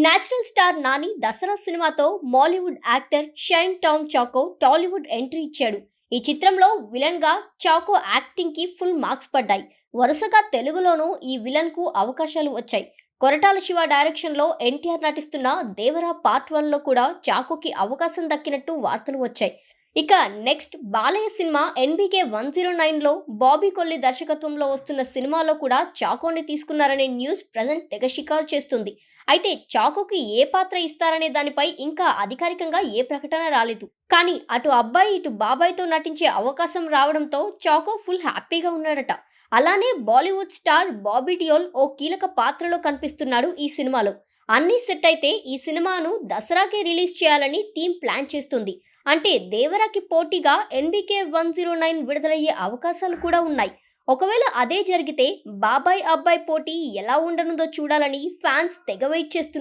Natural star Nani Dasara సినిమాతో Mollywood actor Shine Tom Chacko Tollywood entry ఇచ్చాడు. ఈ చిత్రంలో విలన్ గా చాకో యాక్టింగ్ కి ఫుల్ మార్క్స్ పడ్డాయి. వరుసగా తెలుగులోనూ ఈ విలన్ కు అవకాశాలు వచ్చాయి. కొరటాల శివ డైరెక్షన్ లో ఎన్టీఆర్ నటిస్తున్న దేవరా పార్ట్ 1 లో కూడా చాకోకి అవకాశం దక్కినట్టు వార్తలు వచ్చాయి. ఇక నెక్స్ట్ బాలయ్య సినిమా ఎన్బీకే 109 లో బాబీ కొల్లి దర్శకత్వంలో వస్తున్న సినిమాలో కూడా చాకోని తీసుకున్నారనే న్యూస్ ప్రజెంట్ తెగ షికారు చేస్తుంది. అయితే చాకోకి ఏ పాత్ర ఇస్తారనే దానిపై ఇంకా అధికారికంగా ఏ ప్రకటన రాలేదు. కానీ అటు అబ్బాయి ఇటు బాబాయ్తో నటించే అవకాశం రావడంతో చాకో ఫుల్ హ్యాపీగా ఉన్నాడట. అలానే బాలీవుడ్ స్టార్ బాబీ డియోల్ ఓ కీలక పాత్రలో కనిపిస్తున్నాడు ఈ సినిమాలో. అన్నీ సెట్ అయితే ఈ సినిమాను దసరాకే రిలీజ్ చేయాలని టీం ప్లాన్ చేస్తుంది. అంటే దేవరాకి పోటీగా ఎన్బీకే 109 విడుదలయ్యే అవకాశాలు కూడా ఉన్నాయి. ఒకవేళ అదే జరిగితే బాబాయ్ అబ్బాయి పోటీ ఎలా ఉండనుందో చూడాలని ఫ్యాన్స్ తెగ వెయిట్ చేస్తున్నారు.